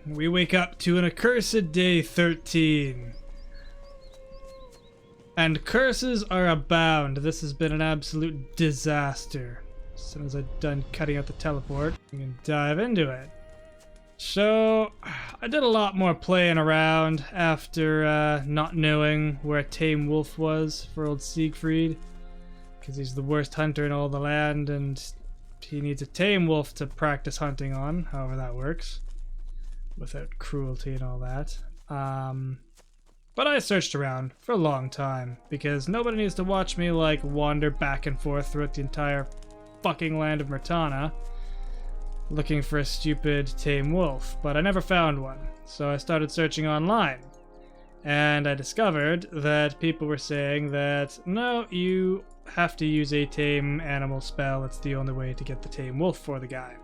we wake up to an accursed day 13. And curses are abound. This has been an absolute disaster. As soon as I'm done cutting out the teleport, we can dive into it. So, I did a lot more playing around after not knowing where a tame wolf was for old Siegfried. Because he's the worst hunter in all the land, and he needs a tame wolf to practice hunting on, however that works. Without cruelty and all that. But I searched around for a long time, because nobody needs to watch me, like, wander back and forth throughout the entire fucking land of Myrtana, looking for a stupid tame wolf, but I never found one. So I started searching online, and I discovered that people were saying that, no, you have to use a tame animal spell. It's the only way to get the tame wolf for the guy.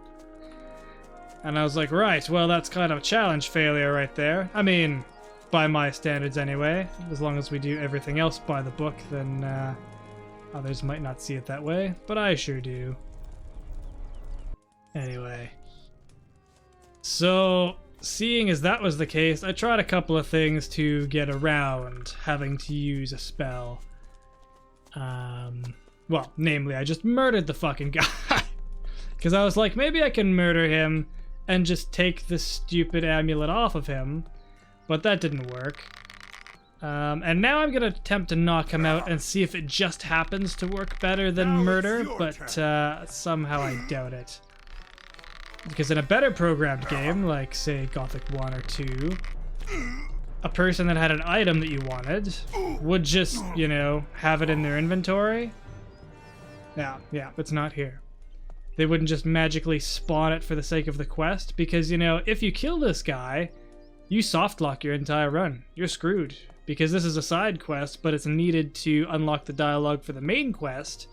And I was like, right, well, that's kind of a challenge failure right there. I mean, by my standards anyway. As long as we do everything else by the book, then others might not see it that way, but I sure do. Anyway. So, seeing as that was the case, I tried a couple of things to get around having to use a spell. Well, namely, I just murdered the fucking guy. Because I was like, maybe I can murder him and just take this stupid amulet off of him. But that didn't work. And now I'm going to attempt to knock him out and see if it just happens to work better than murder, but somehow I doubt it. Because in a better programmed game, like, say, Gothic 1 or 2, a person that had an item that you wanted would just, you know, have it in their inventory. Yeah, it's not here. They wouldn't just magically spawn it for the sake of the quest, because, you know, if you kill this guy, you softlock your entire run. You're screwed. Because this is a side quest, but it's needed to unlock the dialogue for the main quest,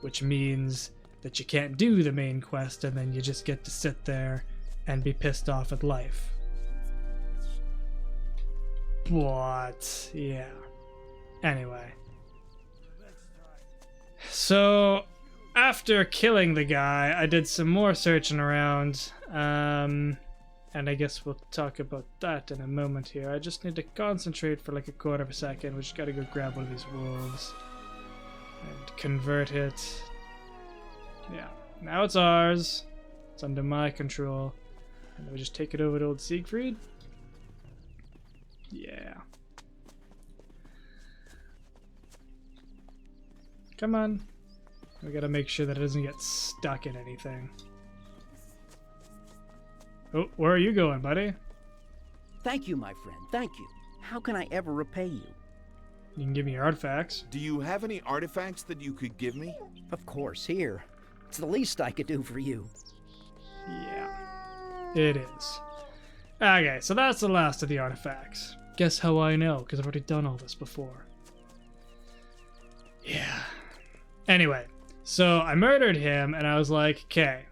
which means that you can't do the main quest, and then you just get to sit there and be pissed off at life. But, yeah. Anyway. So, after killing the guy, I did some more searching around, and I guess we'll talk about that in a moment here. I just need to concentrate for like a quarter of a second. We just gotta go grab one of these wolves and convert it. Yeah, now it's ours. It's under my control. And then we just take it over to old Siegfried. Yeah. Come on. We gotta make sure that it doesn't get stuck in anything. Oh, where are you going, buddy? Thank you, my friend. Thank you. How can I ever repay you? You can give me your artifacts. Do you have any artifacts that you could give me? Of course, here. It's the least I could do for you. Yeah, it is. Okay, so that's the last of the artifacts. Guess how I know? Because I've already done all this before. Yeah. Anyway, so I murdered him, and I was like, okay,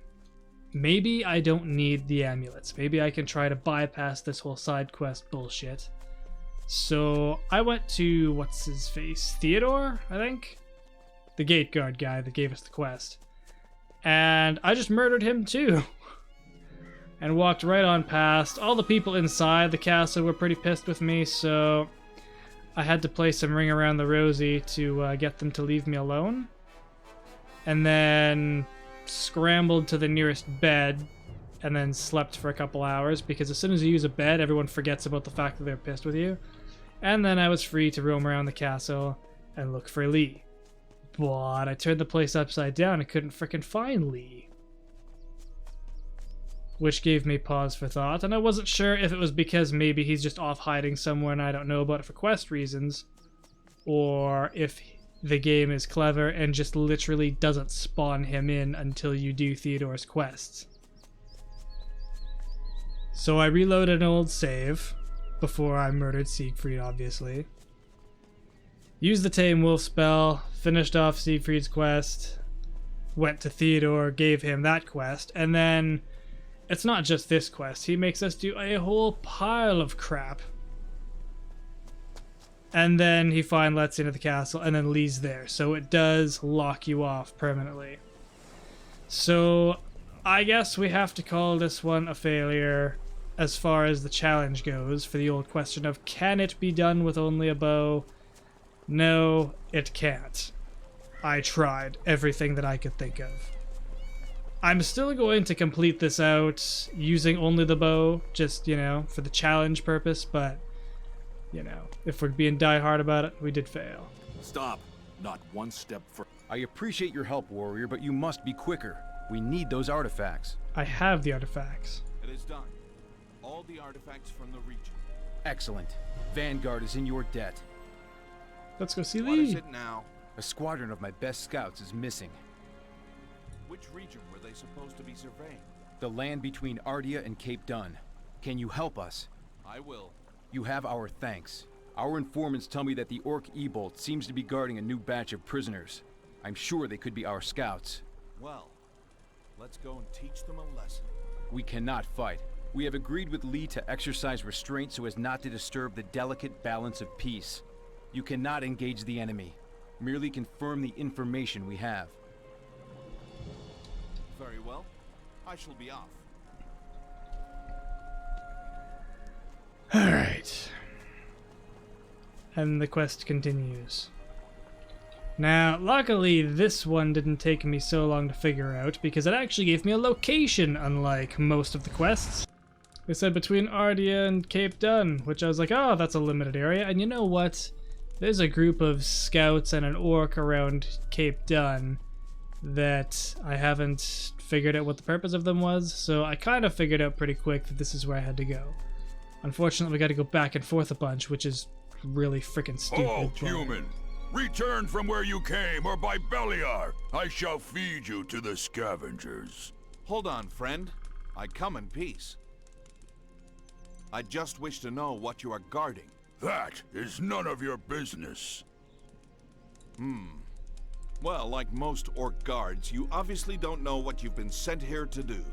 maybe I don't need the amulets. Maybe I can try to bypass this whole side quest bullshit. So I went to, what's his face? Theodor, I think? The gate guard guy that gave us the quest. And I just murdered him too. And walked right on past. All the people inside the castle were pretty pissed with me, so I had to play some Ring Around the Rosie to get them to leave me alone. And then scrambled to the nearest bed and then slept for a couple hours, because as soon as you use a bed, everyone forgets about the fact that they're pissed with you. And then I was free to roam around the castle and look for Lee. But I turned the place upside down and couldn't frickin' find Lee. Which gave me pause for thought, and I wasn't sure if it was because maybe he's just off hiding somewhere and I don't know about it for quest reasons, or if the game is clever and just literally doesn't spawn him in until you do Theodor's quests. So I reloaded an old save before I murdered Siegfried, obviously. Used the Tame Wolf spell, finished off Siegfried's quest, went to Theodor, gave him that quest, and then it's not just this quest. He makes us do a whole pile of crap. And then he finally lets into the castle, and then Lee's there. So it does lock you off permanently. So I guess we have to call this one a failure. as far as the challenge goes for the old question of can it be done with only a bow? No, it can't. I tried everything that I could think of. I'm still going to complete this out using only the bow, just, you know, for the challenge purpose, but, you know, if we're being die-hard about it, we did fail. Stop. Not one step further. I appreciate your help, warrior, but you must be quicker. We need those artifacts. I have the artifacts. It is done. All the artifacts from the region. Excellent. Vanguard is in your debt. Let's go see What Lee. is it now? A squadron of my best scouts is missing. Which region were they supposed to be surveying? The land between Ardia and Cape Dun. Can you help us? I will. You have our thanks. Our informants tell me that the Orc E-Bolt seems to be guarding a new batch of prisoners. I'm sure they could be our scouts. Well, let's go and teach them a lesson. We cannot fight. We have agreed with Lee to exercise restraint so as not to disturb the delicate balance of peace. You cannot engage the enemy. Merely confirm the information we have. Very well. I shall be off. Alright. And the quest continues. Now, luckily, this one didn't take me so long to figure out, because it actually gave me a location, unlike most of the quests. It said between Ardia and Cape Dun, which I was like, oh, that's a limited area. And you know what? There's a group of scouts and an orc around Cape Dun that I haven't figured out what the purpose of them was, so I kind of figured out pretty quick that this is where I had to go. Unfortunately, we got to go back and forth a bunch, which is really freaking stupid. Oh, but- human! Return from where you came, or by Beliar, I shall feed you to the scavengers. Hold on, friend. I come in peace. I just wish to know what you are guarding. That is none of your business. Well, like most orc guards, you obviously don't know what you've been sent here to do.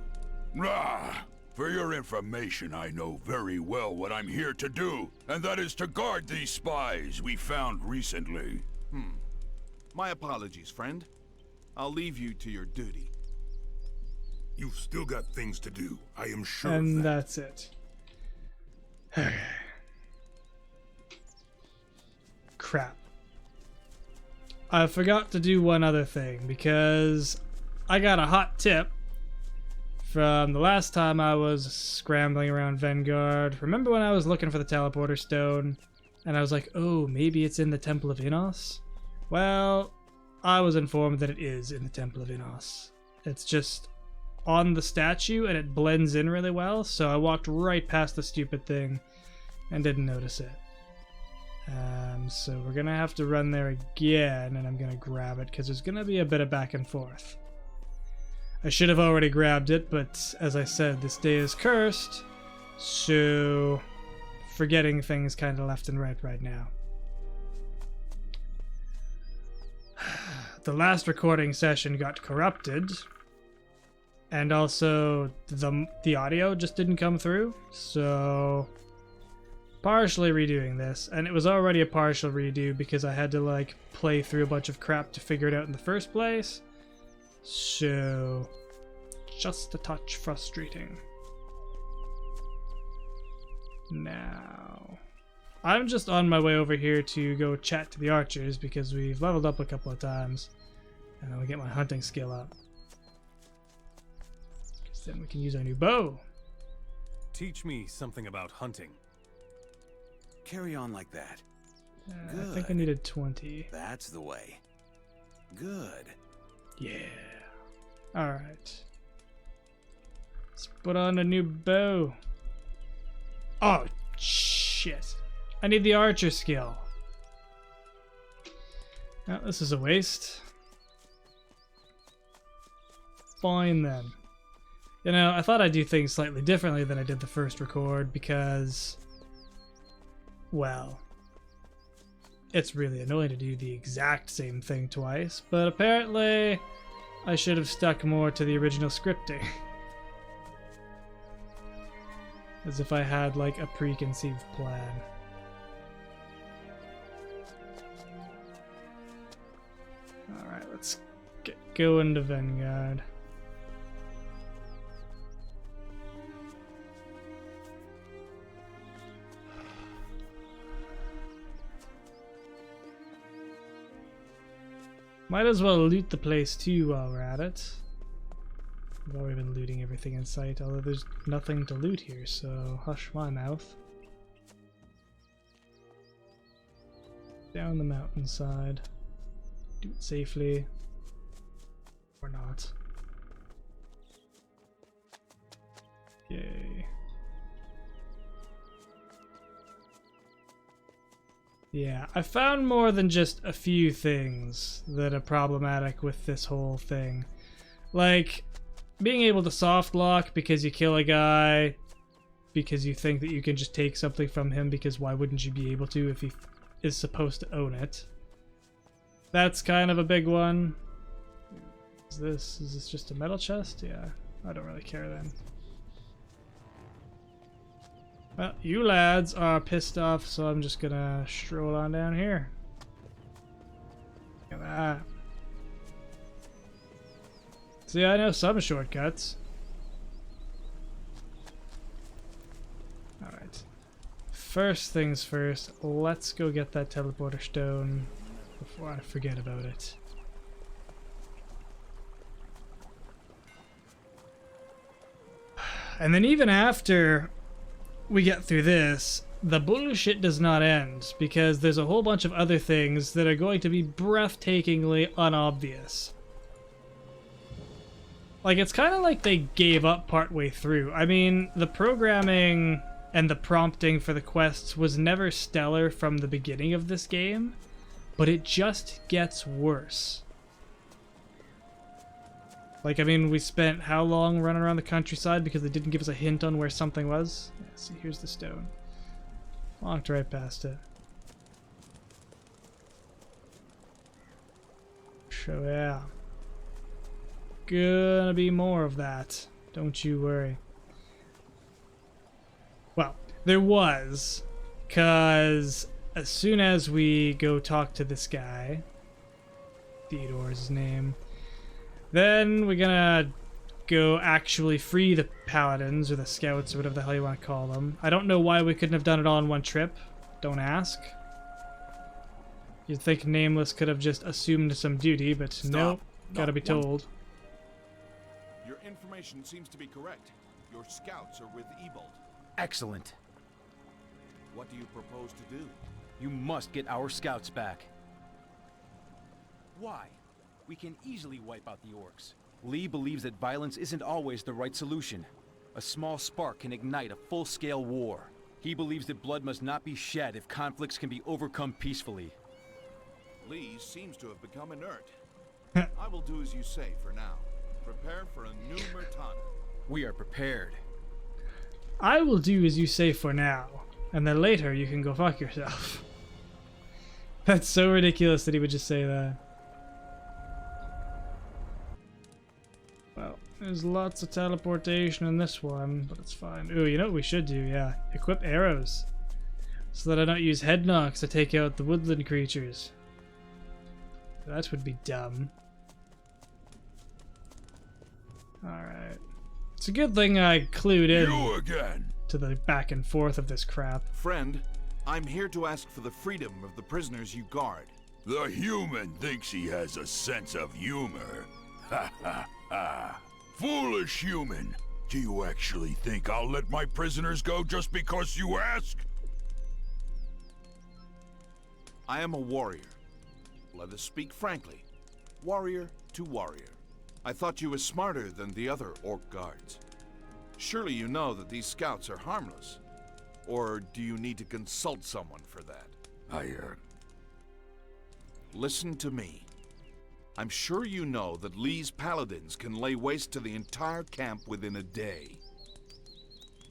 Ah, for your information, I know very well what I'm here to do, and that is to guard these spies we found recently. My apologies, friend. I'll leave you to your duty. You've still got things to do, I am sure And of that. that's it. Okay. Crap. I forgot to do one other thing, because I got a hot tip from the last time I was scrambling around Vanguard. Remember when I was looking for the teleporter stone, and I was like, oh, maybe it's in the Temple of Innos? Well, I was informed that it is in the Temple of Innos. It's just on the statue, and it blends in really well, so I walked right past the stupid thing and didn't notice it. So we're gonna have to run there again, and I'm gonna grab it, because there's gonna be a bit of back and forth. I should have already grabbed it, but as I said, this day is cursed, so forgetting things kind of left and right now. The last recording session got corrupted, and also the audio just didn't come through, so partially redoing this. And it was already a partial redo because I had to like play through a bunch of crap to figure it out in the first place, so just a touch frustrating. Now I'm just on my way over here to go chat to the archers because we've leveled up a couple of times, and I'll get my hunting skill up, because then we can use our new bow. Teach me something about hunting. Carry on like that. I think I needed 20. That's the way. Good. Yeah. Alright. Let's put on a new bow. Oh, shit. I need the archer skill. Oh, this is a waste. Fine then. You know, I thought I'd do things slightly differently than I did the first record because, well, it's really annoying to do the exact same thing twice, but apparently I should have stuck more to the original scripting. As if I had like a preconceived plan. Alright, let's get going to Vanguard. Might as well loot the place too while we're at it. We've already been looting everything in sight, although there's nothing to loot here, so hush my mouth. Down the mountainside. Do it safely. Or not. Yay. Yeah, I found more than just a few things that are problematic with this whole thing. Like, being able to soft lock because you kill a guy because you think that you can just take something from him, because why wouldn't you be able to if he is supposed to own it? That's kind of a big one. Is this just a metal chest? Yeah, I don't really care then. Well, you lads are pissed off, so I'm just gonna stroll on down here. Look at that. See, I know some shortcuts. Alright. First things first, let's go get that teleporter stone before I forget about it. And then even after we get through this, the bullshit does not end, because there's a whole bunch of other things that are going to be breathtakingly unobvious. Like, it's kind of like they gave up partway through. I mean, the programming and the prompting for the quests was never stellar from the beginning of this game, but it just gets worse. Like, I mean, we spent how long running around the countryside because they didn't give us a hint on where something was? Yeah, see, here's the stone. Walked right past it. So, yeah. Gonna be more of that. Don't you worry. Well, there was, because as soon as we go talk to this guy, Theodor is his name, then we're gonna go actually free the paladins, or the scouts, or whatever the hell you want to call them. I don't know why we couldn't have done it all in one trip. Don't ask. You'd think Nameless could have just assumed some duty, but nope. Gotta be told. Your information seems to be correct. Your scouts are with Ebold. Excellent. What do you propose to do? You must get our scouts back. Why? We can easily wipe out the orcs. Lee believes that violence isn't always the right solution. A small spark can ignite a full-scale war. He believes that blood must not be shed if conflicts can be overcome peacefully. Lee seems to have become inert. I will do as you say for now. Prepare for a new Murtana. We are prepared. I will do as you say for now, and then later you can go fuck yourself. That's so ridiculous that he would just say that. Well, there's lots of teleportation in this one, but it's fine. Ooh, you know what we should do? Yeah, equip arrows, so that I don't use head knocks to take out the woodland creatures. That would be dumb. Alright. It's a good thing I clued in You again. to the back and forth of this crap. Friend, I'm here to ask for the freedom of the prisoners you guard. The human thinks he has a sense of humor. Ha ha ha. Foolish human. Do you actually think I'll let my prisoners go just because you ask? I am a warrior. Let us speak frankly. Warrior to warrior. I thought you were smarter than the other orc guards. Surely you know that these scouts are harmless. Or do you need to consult someone for that? Listen to me. I'm sure you know that Lee's paladins can lay waste to the entire camp within a day.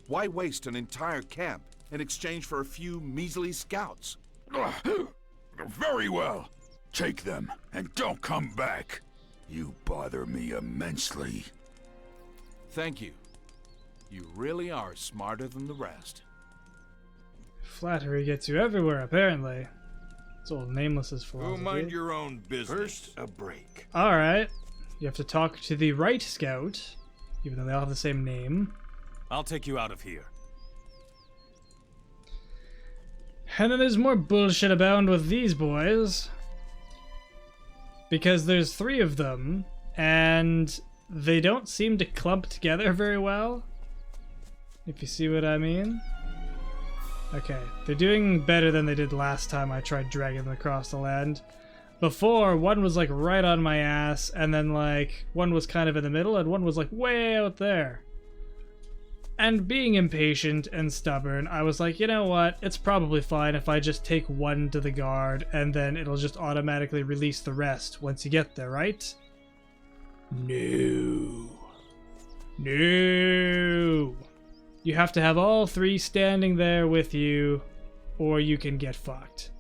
Why waste an entire camp in exchange for a few measly scouts? Very well. Take them, and don't come back. You bother me immensely. Thank you. You really are smarter than the rest. Flattery gets you everywhere, apparently. It's old Nameless's philosophy. Go mind your own business. First, a break. Alright. You have to talk to the right scout, even though they all have the same name. I'll take you out of here. And then there's more bullshit abound with these boys. Because there's 3 of them, and they don't seem to clump together very well, if you see what I mean. Okay, they're doing better than they did last time I tried dragging them across the land. Before, one was like right on my ass, and then like one was kind of in the middle, and one was like way out there. And being impatient and stubborn, I was like, you know what, it's probably fine if I just take one to the guard, and then it'll just automatically release the rest once you get there, right? No. No. You have to have all 3 standing there with you, or you can get fucked.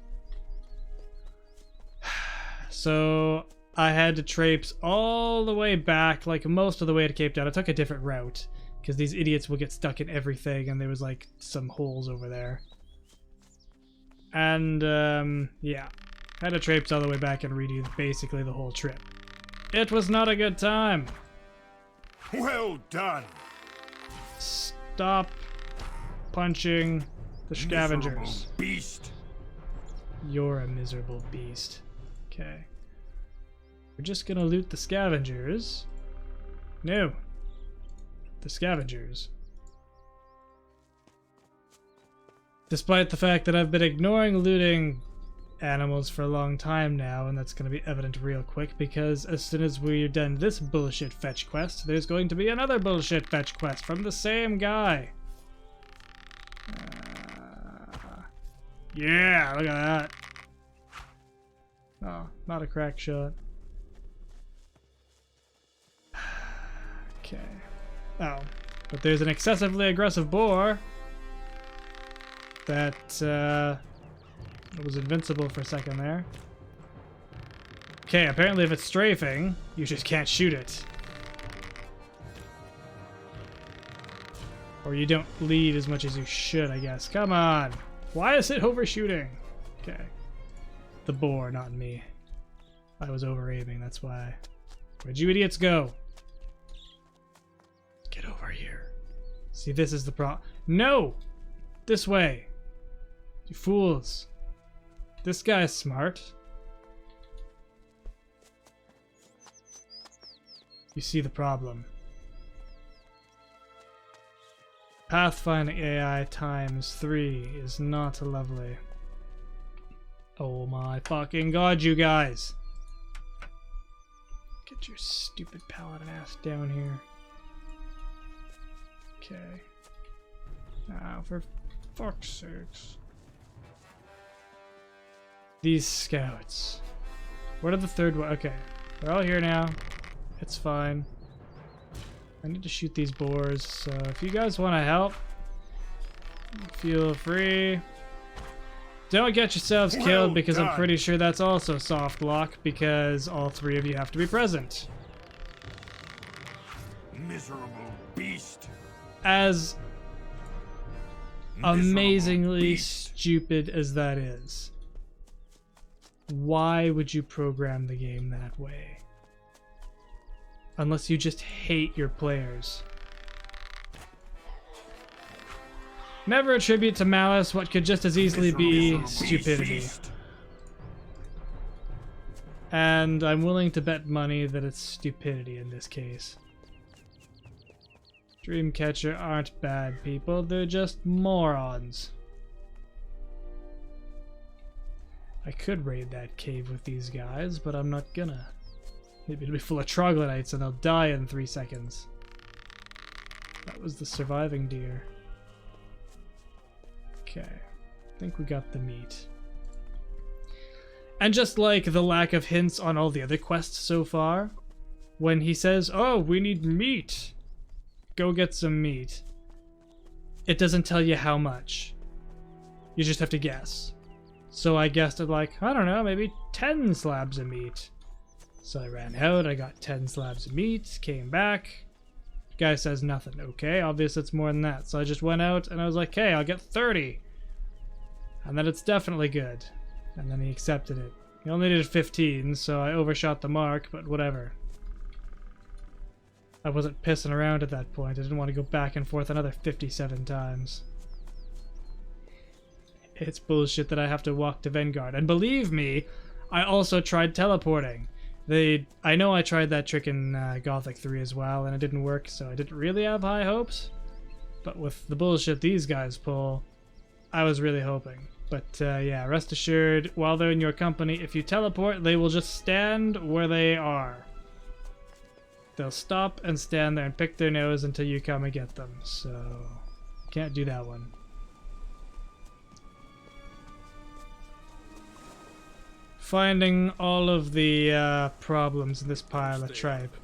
So I had to traipse all the way back, like most of the way to Cape Town. I took a different route, because these idiots will get stuck in everything, and there was like some holes over there. And yeah, had to traipse all the way back and redo basically the whole trip. It was not a good time. Well done. Stop punching the scavengers. Miserable beast. You're a miserable beast. Okay. We're just gonna loot the scavengers. No. The scavengers. Despite the fact that I've been ignoring looting animals for a long time now, and that's going to be evident real quick, because as soon as we're done this bullshit fetch quest, there's going to be another bullshit fetch quest from the same guy. Yeah, look at that. Oh, not a crack shot. Okay. Oh, but there's an excessively aggressive boar that was invincible for a second there. Okay, apparently if it's strafing, you just can't shoot it. Or you don't lead as much as you should, I guess. Come on! Why is it overshooting? Okay. The boar, not me. I was over-aiming, that's why. Where'd you idiots go? Get over here. See, this is the problem. No! This way! You fools. This guy's smart. You see the problem. Pathfinding AI times 3 is not lovely. Oh my fucking god, you guys! Get your stupid paladin ass down here. Okay. Now, for fuck's sakes. These scouts. What are the third one? Okay. They're all here now. It's fine. I need to shoot these boars, so if you guys want to help, feel free. Don't get yourselves killed, because I'm pretty sure that's also soft lock, because all 3 of you have to be present. Miserable beast. As amazingly stupid as that is, why would you program the game that way? Unless you just hate your players. Never attribute to malice what could just as easily be stupidity. And I'm willing to bet money that it's stupidity in this case. Dreamcatcher aren't bad people, they're just morons. I could raid that cave with these guys, but I'm not gonna. Maybe it'll be full of troglodytes and they'll die in 3 seconds. That was the surviving deer. Okay, I think we got the meat. And just like the lack of hints on all the other quests so far, when he says, oh, we need meat, go get some meat, it doesn't tell you how much. You just have to guess. So I guessed at like, I don't know, maybe 10 slabs of meat. So I ran out, I got 10 slabs of meat, came back. Guy says nothing. Okay, obviously it's more than that. So I just went out and I was like, hey, I'll get 30. And then it's definitely good. And then he accepted it. He only needed 15, so I overshot the mark, but whatever. I wasn't pissing around at that point. I didn't want to go back and forth another 57 times. It's bullshit that I have to walk to Vanguard. And believe me, I also tried teleporting. I know I tried that trick in Gothic 3 as well, and it didn't work, so I didn't really have high hopes. But with the bullshit these guys pull, I was really hoping. But yeah, rest assured, while they're in your company, if you teleport, they will just stand where they are. They'll stop and stand there and pick their nose until you come and get them, so can't do that one. Finding all of the problems in this pile of tripe.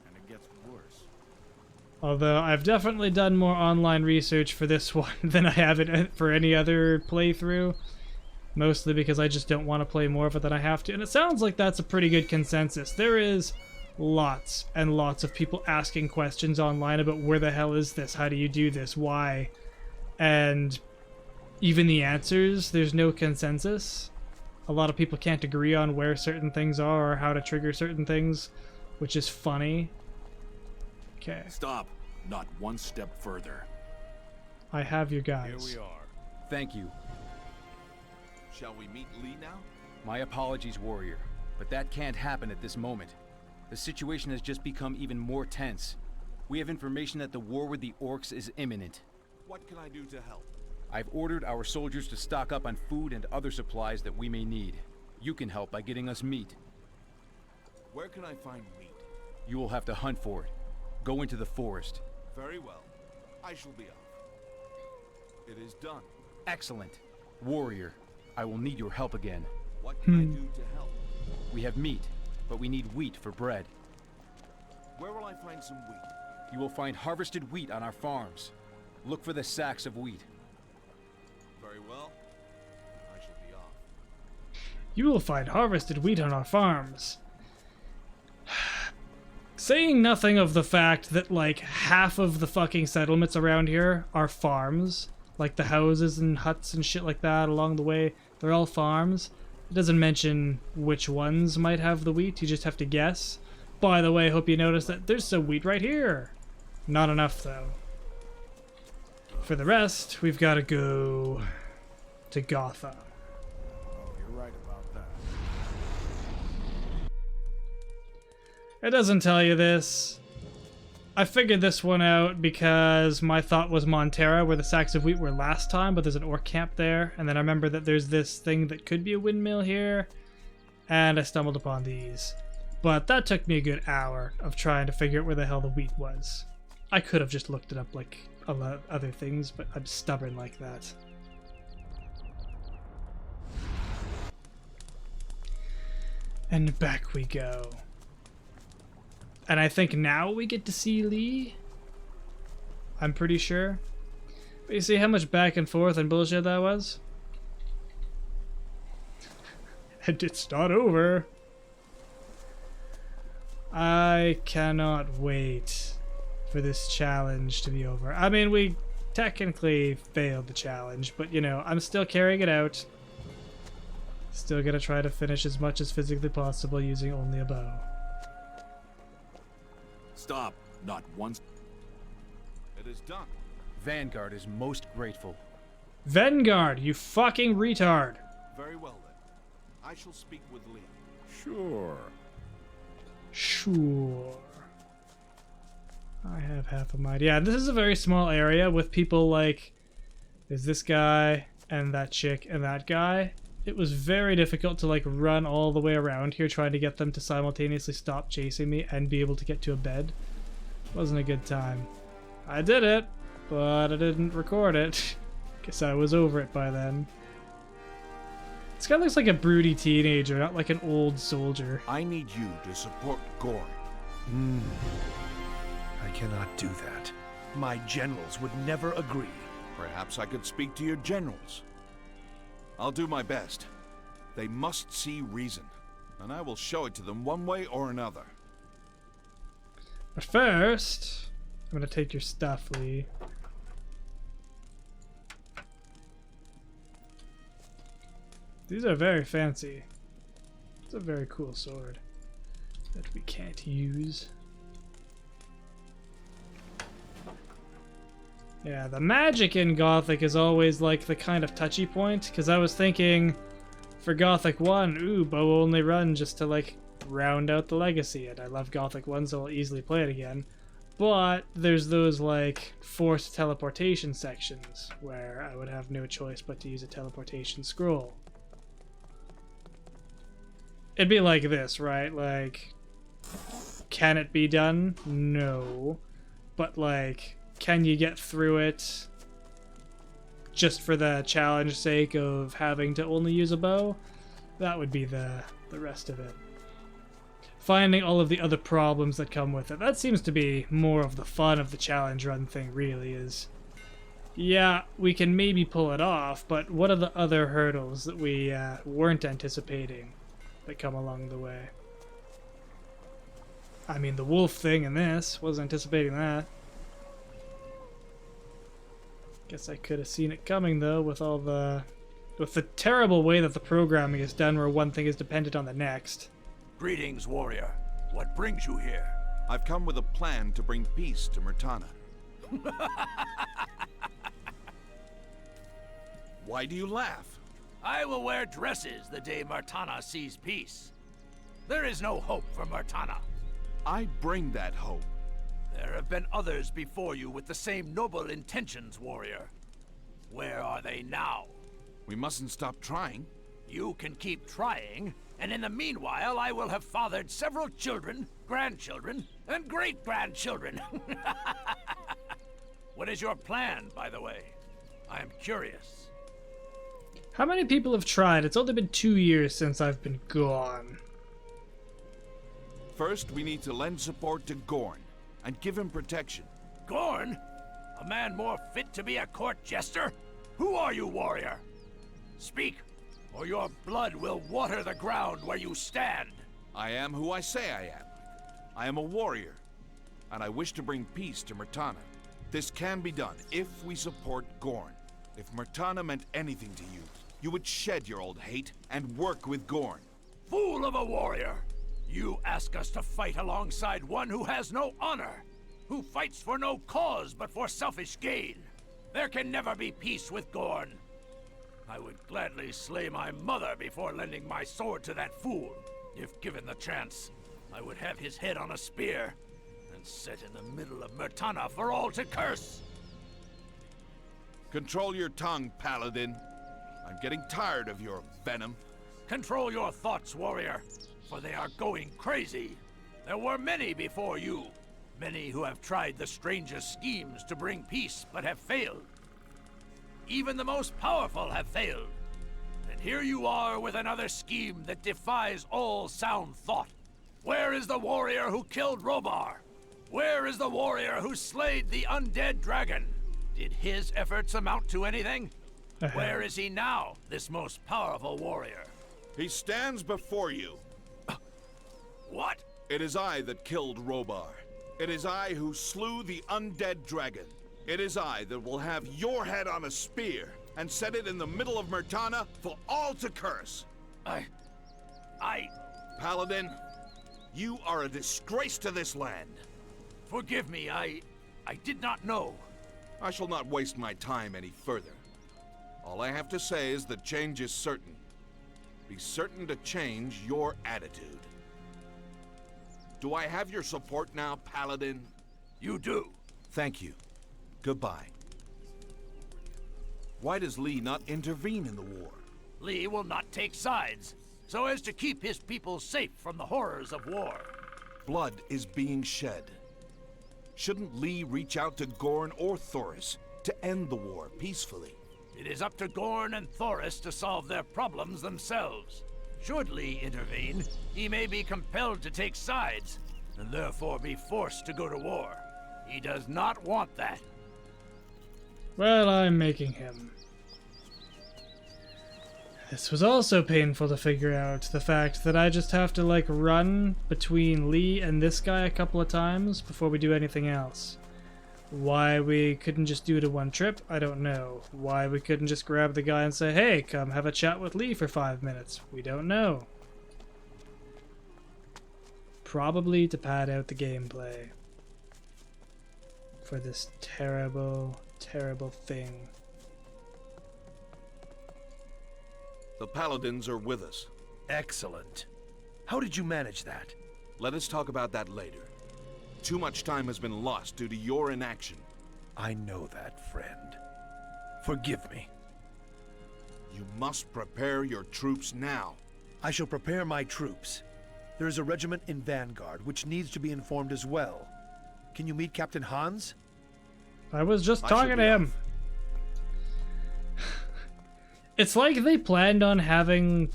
And it gets worse. Although I've definitely done more online research for this one than I have for any other playthrough. Mostly because I just don't want to play more of it than I have to. And it sounds like that's a pretty good consensus. There is lots and lots of people asking questions online about where the hell is this? How do you do this? Why? And even the answers, there's no consensus. A lot of people can't agree on where certain things are or how to trigger certain things, which is funny. Okay. Stop. Not one step further. I have your guys. Here we are. Thank you. Shall we meet Lee now? My apologies, warrior, but that can't happen at this moment. The situation has just become even more tense. We have information that the war with the orcs is imminent. What can I do to help? I've ordered our soldiers to stock up on food and other supplies that we may need. You can help by getting us meat. Where can I find meat? You will have to hunt for it. Go into the forest. Very well. I shall be off. It is done. Excellent. Warrior, I will need your help again. What can I do to help? We have meat, but we need wheat for bread. Where will I find some wheat? You will find harvested wheat on our farms. Look for the sacks of wheat. Very well. I shall be off. You will find harvested wheat on our farms. Saying nothing of the fact that like half of the fucking settlements around here are farms. Like the houses and huts and shit like that along the way, they're all farms. It doesn't mention which ones might have the wheat, you just have to guess. By the way, hope you noticed that there's some wheat right here. Not enough though. For the rest, we've got to go to Gothic. Oh, you're right about that. It doesn't tell you this. I figured this one out because my thought was Montera, where the sacks of wheat were last time, but there's an orc camp there. And then I remember that there's this thing that could be a windmill here, and I stumbled upon these. But that took me a good hour of trying to figure out where the hell the wheat was. I could have just looked it up like a lot of other things, but I'm stubborn like that. And back we go. And I think now we get to see Lee. I'm pretty sure. But you see how much back and forth and bullshit that was? And it's not over. I cannot wait for this challenge to be over. I mean, we technically failed the challenge, but you know, I'm still carrying it out. Still gonna try to finish as much as physically possible using only a bow. Stop. Not once. It is done. Vanguard is most grateful. Vanguard, you fucking retard! Very well then. I shall speak with Lee. Sure. Sure. I have half a mind. Yeah, this is a very small area with people like... There's this guy, and that chick, and that guy. It was very difficult to like run all the way around here trying to get them to simultaneously stop chasing me and be able to get to a bed. Wasn't a good time. I did it, but I didn't record it. Guess I was over it by then. This guy looks like a broody teenager, not like an old soldier. I need you to support Gorn. I cannot do that. My generals would never agree. Perhaps I could speak to your generals. I'll do my best. They must see reason, and I will show it to them one way or another. But first, I'm gonna take your stuff, Lee. These are very fancy. It's a very cool sword that we can't use. Yeah, the magic in Gothic is always like the kind of touchy point, because I was thinking For Gothic 1, ooh, bow only run just to like round out the legacy. And I love Gothic 1, so I'll easily play it again. But there's those like forced teleportation sections where I would have no choice but to use a teleportation scroll. It'd be like this, right? Like, can it be done? No. But like, can you get through it just for the challenge sake of having to only use a bow? That would be the rest of it. Finding all of the other problems that come with it. That seems to be more of the fun of the challenge run thing, really, is... Yeah, we can maybe pull it off, but what are the other hurdles that we weren't anticipating that come along the way? I mean, the wolf thing in this, wasn't anticipating that. Guess I could have seen it coming, though, with all the... with the terrible way that the programming is done, where one thing is dependent on the next. Greetings, warrior. What brings you here? I've come with a plan to bring peace to Murtana. Why do you laugh? I will wear dresses the day Murtana sees peace. There is no hope for Murtana. I bring that hope. There have been others before you with the same noble intentions, warrior. Where are they now? We mustn't stop trying. You can keep trying, and in the meanwhile I will have fathered several children, grandchildren, and great-grandchildren. What is your plan, by the way? I am curious. How many people have tried? It's only been 2 years since I've been gone. First, we need to lend support to Gorn and give him protection. Gorn? A man more fit to be a court jester? Who are you, warrior? Speak, or your blood will water the ground where you stand. I am who I say I am. I am a warrior, and I wish to bring peace to Murtana. This can be done if we support Gorn. If Murtana meant anything to you, you would shed your old hate and work with Gorn. Fool of a warrior! You ask us to fight alongside one who has no honor, who fights for no cause but for selfish gain. There can never be peace with Gorn. I would gladly slay my mother before lending my sword to that fool. If given the chance, I would have his head on a spear and set in the middle of Murtana for all to curse. Control your tongue, Paladin. I'm getting tired of your venom. Control your thoughts, warrior, for they are going crazy. There were many before you, many who have tried the strangest schemes to bring peace but have failed. Even the most powerful have failed. And here you are with another scheme that defies all sound thought. Where is the warrior who killed Robar? Where is the warrior who slayed the undead dragon? Did his efforts amount to anything? Where is he now, this most powerful warrior? He stands before you. What? It is I that killed Robar. It is I who slew the undead dragon. It is I that will have your head on a spear and set it in the middle of Murtana for all to curse. Paladin, you are a disgrace to this land. Forgive me, I did not know. I shall not waste my time any further. All I have to say is that change is certain. Be certain to change your attitude. Do I have your support now, Paladin? You do. Thank you. Goodbye. Why does Lee not intervene in the war? Lee will not take sides, so as to keep his people safe from the horrors of war. Blood is being shed. Shouldn't Lee reach out to Gorn or Thoris to end the war peacefully? It is up to Gorn and Thoris to solve their problems themselves. Should Lee intervene, he may be compelled to take sides, and therefore be forced to go to war. He does not want that. Well, I'm making him. This was also painful to figure out, the fact that I just have to, like, run between Lee and this guy a couple of times before we do anything else. Why we couldn't just do it in one trip, I don't know. Why we couldn't just grab the guy and say, hey, come have a chat with Lee for 5 minutes, we don't know. Probably to pad out the gameplay for this terrible, terrible thing. The Paladins are with us. Excellent. How did you manage that? Let us talk about that later. Too much time has been lost due to your inaction. I know that, friend. Forgive me. You must prepare your troops now. I shall prepare my troops. There is a regiment in Vanguard which needs to be informed as well. Can you meet Captain Hans? I was just I talking should to be him. It's like they planned on having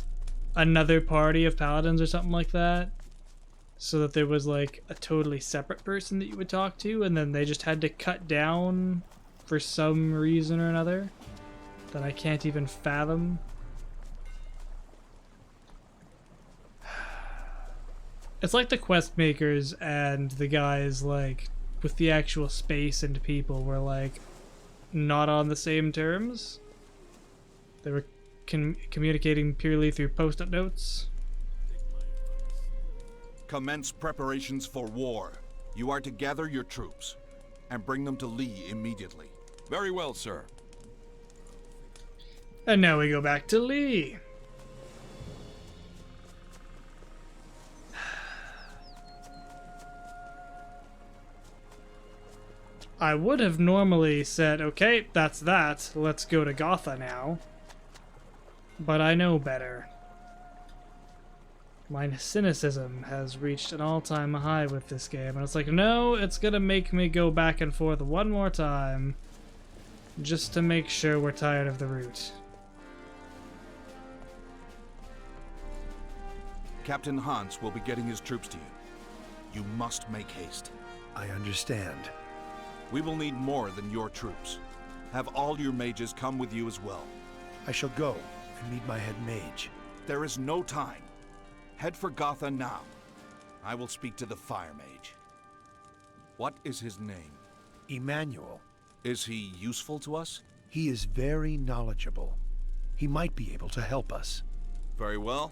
another party of paladins or something like that, so that there was like a totally separate person that you would talk to, and then they just had to cut down for some reason or another that I can't even fathom. It's like the quest makers and the guys like with the actual space and people were like not on the same terms. They were communicating purely through post-it notes. Commence preparations for war. You are to gather your troops and bring them to Lee immediately. Very well, sir. And now we go back to Lee. I would have normally said, okay, that's that. Let's go to Gotha now. But I know better. My cynicism has reached an all-time high with this game. And it's like, no, it's gonna make me go back and forth one more time. Just to make sure we're tired of the route. Captain Hans will be getting his troops to you. You must make haste. I understand. We will need more than your troops. Have all your mages come with you as well. I shall go and meet my head mage. There is no time. Head for Gotha now. I will speak to the fire mage. What is his name? Emmanuel. Is he useful to us? He is very knowledgeable. He might be able to help us. Very well.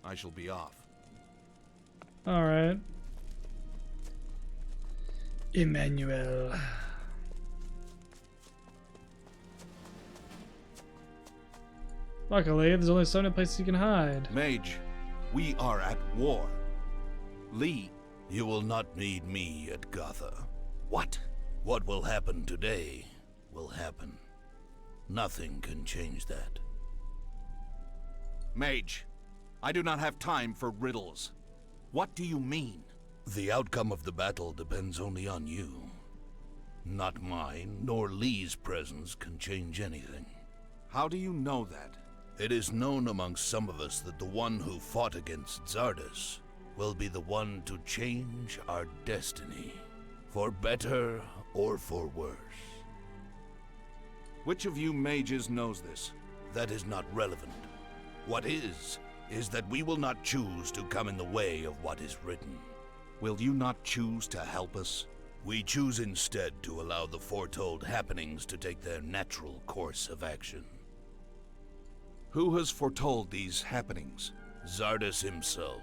I shall be off. Alright. Emmanuel. Luckily, there's only so many places you can hide. Mage, we are at war. Lee, You will not need me at Gotha. what? What will happen today will happen. Nothing can change that. Mage, I do not have time for riddles. What do you mean? The outcome of the battle depends only on you. Not mine, nor Lee's presence can change anything. How do you know that? It is known amongst some of us that the one who fought against Zardes will be the one to change our destiny, for better or for worse. Which of you mages knows this? That is not relevant. What is that we will not choose to come in the way of what is written. Will you not choose to help us? We choose instead to allow the foretold happenings to take their natural course of action. Who has foretold these happenings? Zardes himself.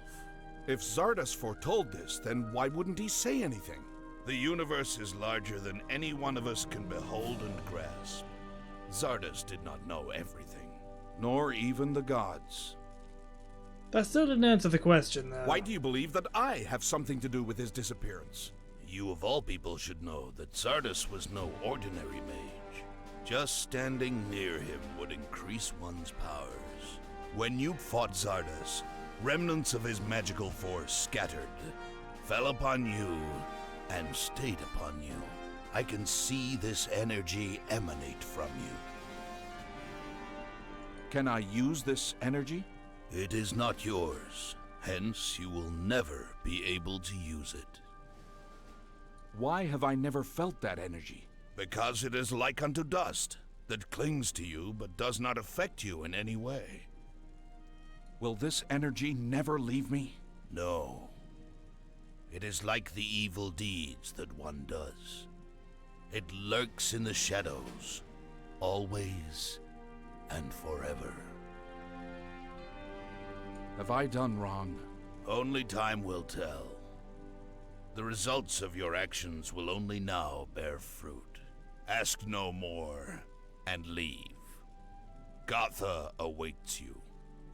If Zardes foretold this, then why wouldn't he say anything? The universe is larger than any one of us can behold and grasp. Zardes did not know everything. Nor even the gods. That still didn't answer the question, though. Why do you believe that I have something to do with his disappearance? You of all people should know that Zardes was no ordinary mage. Just standing near him would increase one's powers. When you fought Zardes, remnants of his magical force scattered, fell upon you, and stayed upon you. I can see this energy emanate from you. Can I use this energy? It is not yours, hence you will never be able to use it. Why have I never felt that energy? Because it is like unto dust, that clings to you but does not affect you in any way. Will this energy never leave me? No. It is like the evil deeds that one does. It lurks in the shadows, always and forever. Have I done wrong? Only time will tell. The results of your actions will only now bear fruit. Ask no more, and leave. Gotha awaits you.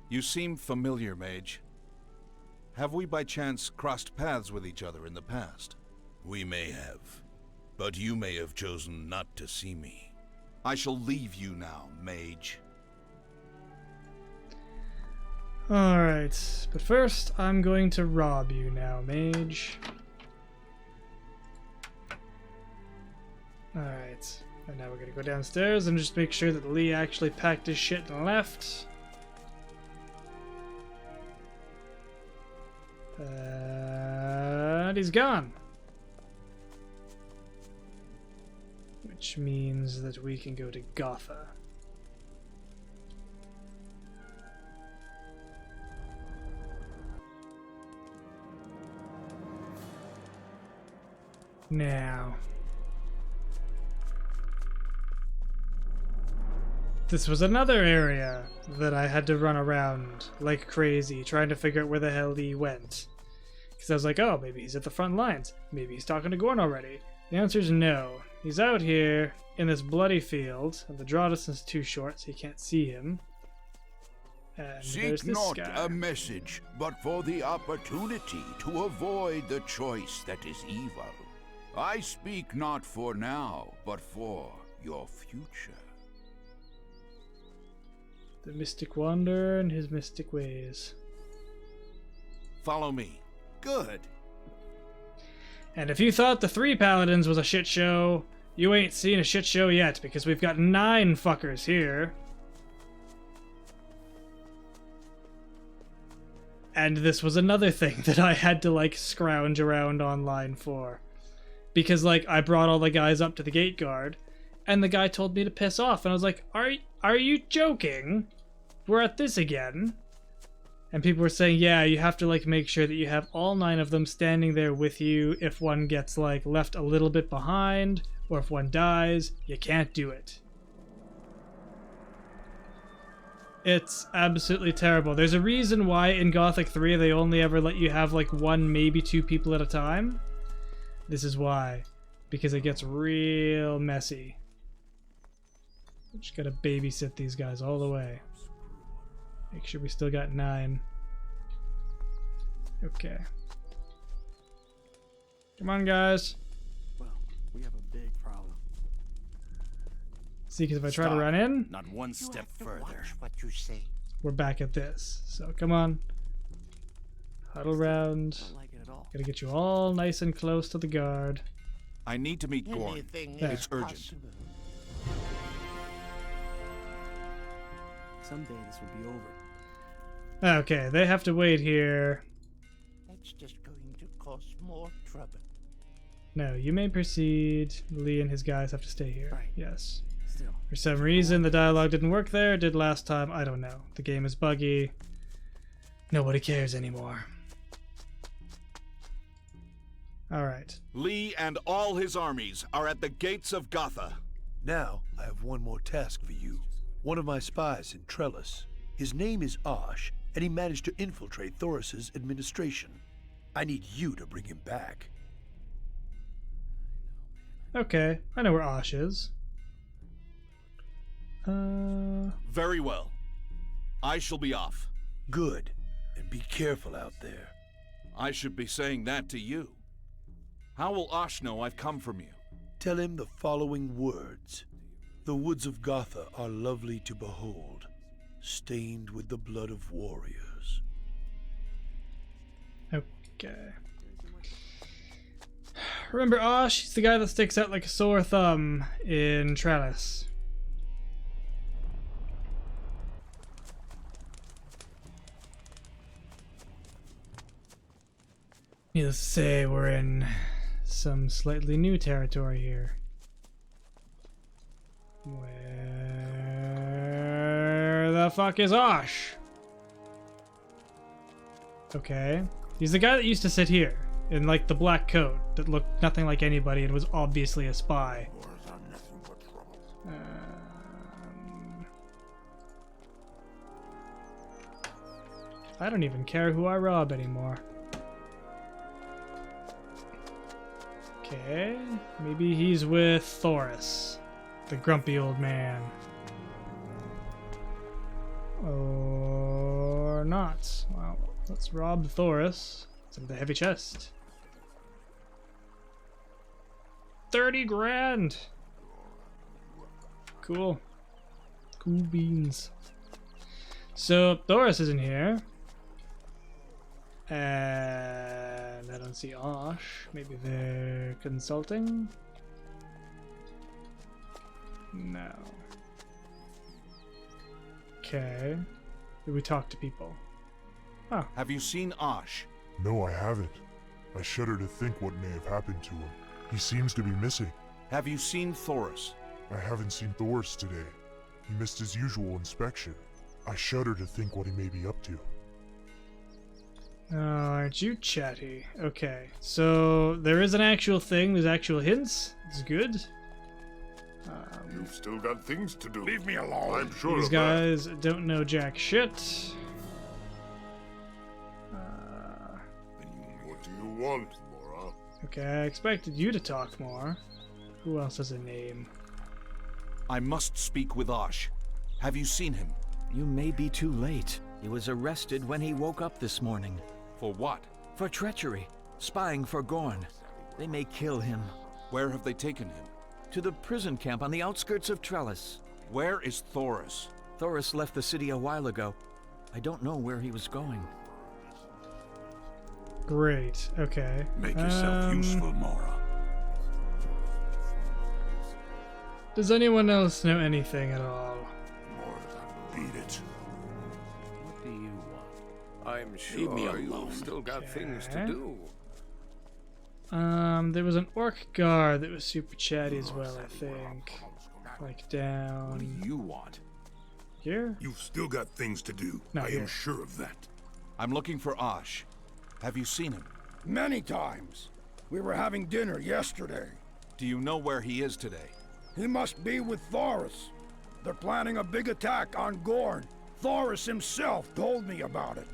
You seem familiar, Mage. Have we by chance crossed paths with each other in the past? We may have, but you may have chosen not to see me. I shall leave you now, Mage. Alright, but first I'm going to rob you now, Mage. Alright, and now we're gonna go downstairs and just make sure that Lee actually packed his shit and left. And he's gone. Which means that we can go to Gotha. Now, this was another area that I had to run around like crazy, trying to figure out where the hell he went. Because I was like, oh, maybe he's at the front lines. Maybe he's talking to Gorn already. The answer is no. He's out here in this bloody field, and the draw distance is too short, so you can't see him. And there's Seek this not guy. a message, but for the opportunity to avoid the choice that is evil. I speak not for now, but for your future. The Mystic Wanderer and his mystic ways. Follow me. Good. And if you thought the 3 Paladins was a shit show, you ain't seen a shit show yet, because we've got 9 fuckers here. And this was another thing that I had to, like, scrounge around online for. Because, like, I brought all the guys up to the gate guard, and the guy told me to piss off, and I was like, are you joking? We're at this again? And people were saying, yeah, you have to, like, make sure that you have all 9 of them standing there with you. If one gets, like, left a little bit behind, or if one dies, you can't do it. It's absolutely terrible. There's a reason why in Gothic 3 they only ever let you have, like, 1, maybe 2 people at a time. This is why. Because it gets real messy. Just gotta babysit these guys all the way. Make sure we still got 9. Okay. Come on, guys. Well, we have a big problem. See, because if I try to run in, Not one step further. What you say? we're back at this. So come on. Huddle round. Don't like it at all. Gotta get you all nice and close to the guard. I need to meet Gorn. Anything There. It's urgent. possible. Someday this will be over. Okay, they have to wait here. That's just going to cause more trouble. No, you may proceed. Lee and his guys have to stay here. Right. Yes. Still. For some reason, the dialogue didn't work there. It did last time. I don't know. The game is buggy. Nobody cares anymore. Alright. Lee and all his armies are at the gates of Gotha. Now, I have one more task for you. One of my spies in Trellis. His name is Osch, and he managed to infiltrate Thoris's administration. I need you to bring him back. Okay, I know where Osh is. Very well. I shall be off. Good. And be careful out there. I should be saying that to you. How will Osh know I've come from you? Tell him the following words. The woods of Gotha are lovely to behold, stained with the blood of warriors. Okay. Remember Osh? He's the guy that sticks out like a sore thumb in Trellis. Needless to say, we're in some slightly new territory here. Where the fuck is Osh? Okay. He's the guy that used to sit here in like the black coat that looked nothing like anybody and was obviously a spy. I don't even care who I rob anymore. Okay, maybe he's with Thoris, the grumpy old man. Or not. Well, let's rob Thoris. It's in the heavy chest. 30 grand! Cool. Cool beans. So, Thoris isn't here. And I don't see Osch. Maybe they're consulting? No. Okay. Did we talk to people? Oh. Have you seen Osch? No, I haven't. I shudder to think what may have happened to him. He seems to be missing. Have you seen Thoris? I haven't seen Thoris today. He missed his usual inspection. I shudder to think what he may be up to. Oh, aren't you chatty? Okay, so there is an actual thing, there's actual hints. It's good. You've still got things to do. Leave me alone. I'm sure These of guys don't know jack shit. What do you want, Mora? Okay, I expected you to talk more. Who else has a name? I must speak with Osch. Have you seen him? You may be too late. He was arrested when he woke up this morning. For what? For treachery. Spying for Gorn. They may kill him. Where have they taken him? To the prison camp on the outskirts of Trellis. Where is Thoris? Thoris left the city a while ago. I don't know where he was going. Great, okay. Make yourself useful, Mora. Does anyone else know anything at all? Beat it. What do you want? I'm sure you've still got things to do. There was an orc guard that was super chatty as well, I think. Like down... What do you want? Here? You've still got things to do. No, I here. am sure of that. I'm looking for Osch. Have you seen him? Many times. We were having dinner yesterday. Do you know where he is today? He must be with Thoris. They're planning a big attack on Gorn. Thoris himself told me about it.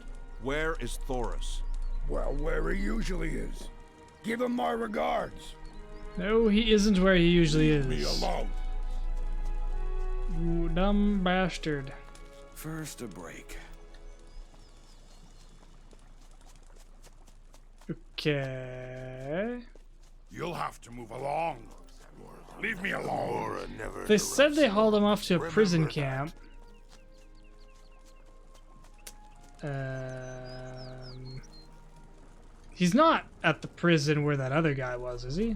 Where is Thoris? Well, where he usually is. Give him my regards. No, he isn't where he usually is. Leave me alone. You dumb bastard. First a break. Okay. You'll have to move along. Leave me alone. They said they hauled him off to a prison camp. He's not at the prison where that other guy was, is he?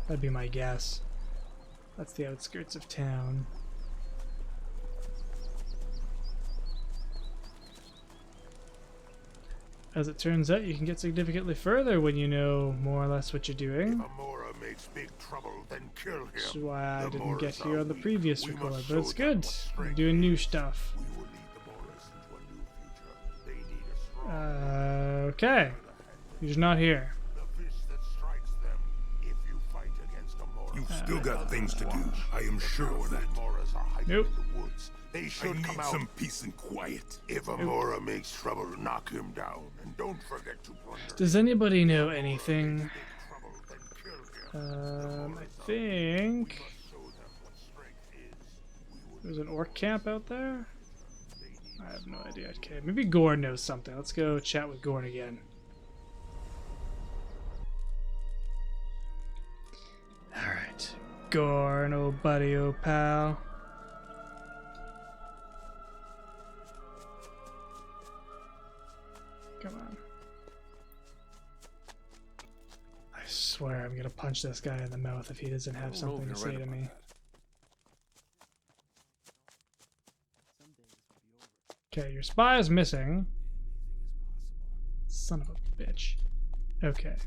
That'd be my guess. That's the outskirts of town. As it turns out, you can get significantly further when you know more or less what you're doing. If Amora makes big trouble, then kill him. That's why I The didn't Moras get here are on the weak. previous We record, must but it's show them good. what strength We're doing new is. stuff. We will lead the Moras into a new future. They need a strong Okay. He's not here. the fist that strikes them if you fight against Amora. You've still got things to do. I am sure of that. Moras are hiding Nope. in the woods. They should come out. Some peace and quiet. If Amora makes trouble, knock him down. And don't forget to plunder. Does anybody know anything? Trouble, then kill him. I think Show them what strength is. there's an orc camp out there. I have no idea. Okay, maybe Gorn knows something. Let's go chat with Gorn again. Alright. Gorn, old buddy, old pal. Come on. I swear I'm gonna punch this guy in the mouth if he doesn't have something to say to me. Okay, your spy is missing. Son of a bitch. Okay.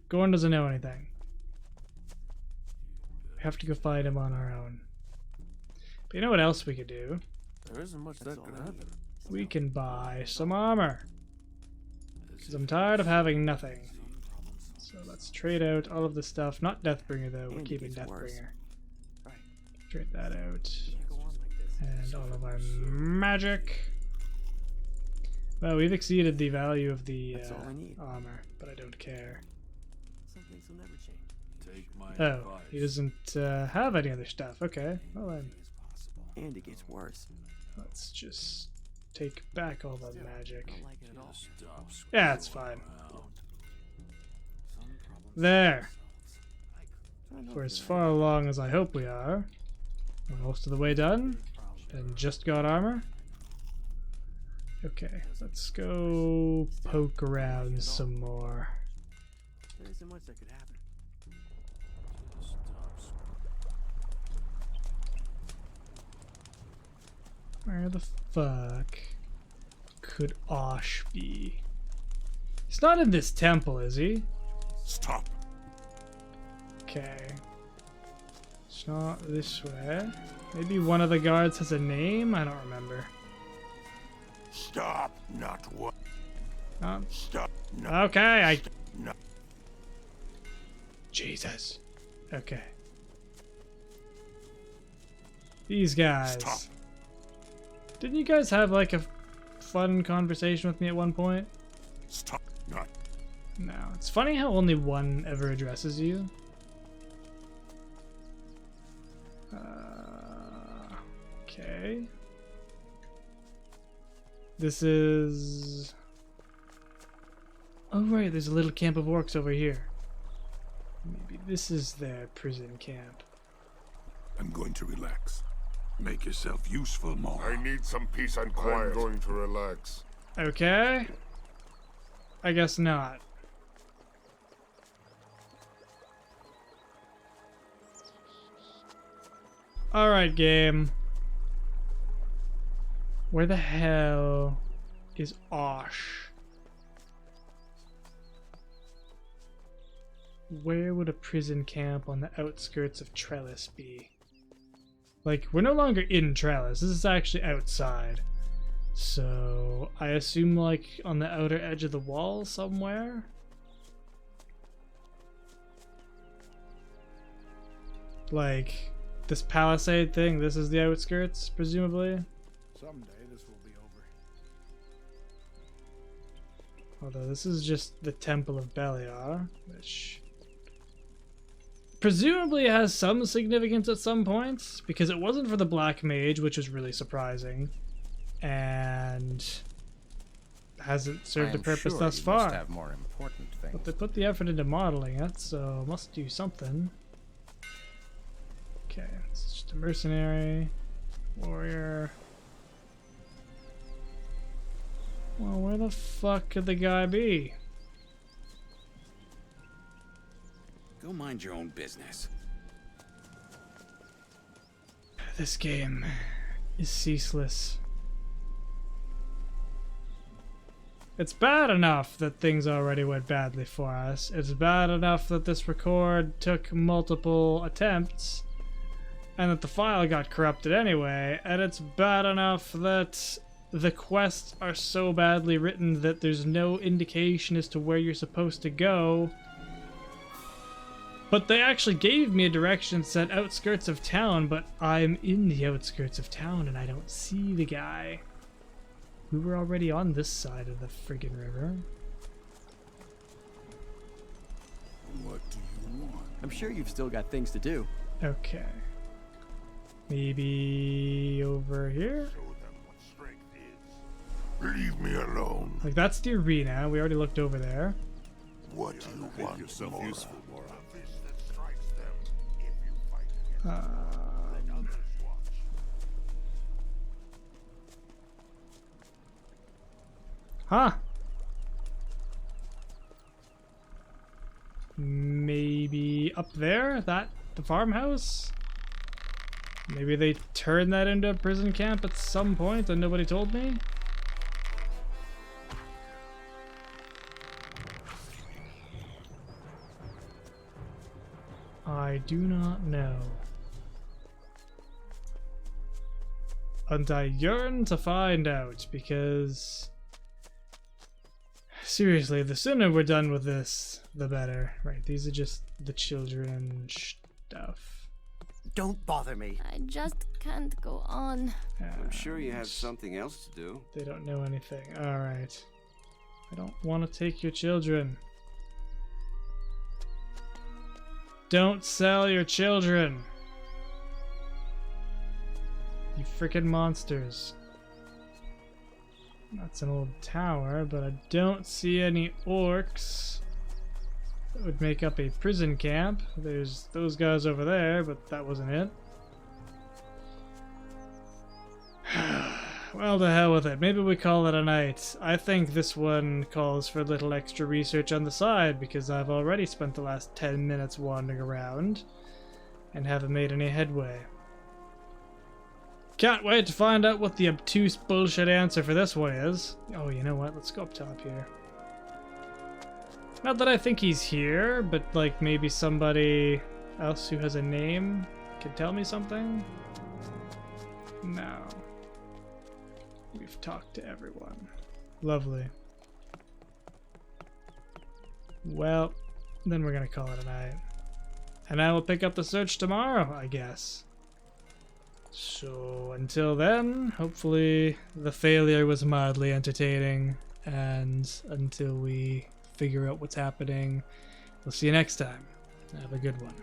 Gorn doesn't know anything. We have to go find him on our own. But you know what else we could do? There isn't much that could happen. We can buy some armor. Because I'm tired of having nothing. So let's trade out all of the stuff. Not Deathbringer though, we're keeping Deathbringer. Trade that out. And all of our magic. Well, we've exceeded the value of the armor, but I don't care. Oh, he doesn't have any other stuff. Okay, well then. And it gets worse. Let's just take back all the magic. Yeah, it's fine. There. We're as far along as I hope we are. We're most of the way done. And just got armor. Okay, let's go poke around some more. There isn't much that could happen. Where the fuck could Osch be? He's not in this temple, is he? Stop. Okay. It's not this way. Maybe one of the guards has a name? I don't remember. Stop. Not what. Stop. No. Okay, No. Jesus. Okay. These guys. Stop. Didn't you guys have like a fun conversation with me at one point? Stop. Not. No. It's funny how only one ever addresses you. Okay. This is... Oh right, there's a little camp of orcs over here. Maybe this is their prison camp. I'm going to relax. Make yourself useful more. I need some peace and quiet. I'm going to relax. Okay. I guess not. Alright, game. Where the hell is Osch? Where would a prison camp on the outskirts of Trellis be? Like, we're no longer in Trellis. This is actually outside. So, I assume, like, on the outer edge of the wall somewhere? Like, this palisade thing, this is the outskirts, presumably? Someday this will be over. Although this is just the Temple of Beliar, which presumably has some significance at some point, because it wasn't for the Black Mage, which was really surprising, and hasn't served a purpose thus far. Must have more important things. But they put the effort into modeling it, so must do something. Okay, it's just a mercenary, warrior. Well, where the fuck could the guy be? Go mind your own business. This game is ceaseless. It's bad enough that things already went badly for us. It's bad enough that this record took multiple attempts and that the file got corrupted anyway. And it's bad enough that the quests are so badly written that there's no indication as to where you're supposed to go. But they actually gave me a direction that said outskirts of town, but I'm in the outskirts of town and I don't see the guy. We were already on this side of the friggin' river. What do you want? I'm sure you've still got things to do. Okay. Maybe over here? Leave me alone. Like, that's the arena. We already looked over there. What do you want? Yourself Mora? useful, Mora. Huh. Maybe up there? That the farmhouse? Maybe they turned that into a prison camp at some point and nobody told me? I do not know. And I yearn to find out, because seriously, the sooner we're done with this, the better. Right, these are just the children stuff. Don't bother me. I just can't go on. I'm sure you have something else to do. They don't know anything. Alright. I don't want to take your children. Don't sell your children. You freaking monsters. That's an old tower, but I don't see any orcs that would make up a prison camp. There's those guys over there, but that wasn't it. Well, to hell with it. Maybe we call it a night. I think this one calls for a little extra research on the side, because I've already spent the last 10 minutes wandering around and haven't made any headway. Can't wait to find out what the obtuse bullshit answer for this one is. Oh, you know what? Let's go up top here. Not that I think he's here, but like maybe somebody else who has a name can tell me something? No. We've talked to everyone. Lovely. Well, then we're gonna call it a night. And I will pick up the search tomorrow, I guess. So until then, hopefully the failure was mildly entertaining, and until we figure out what's happening, we'll see you next time. Have a good one.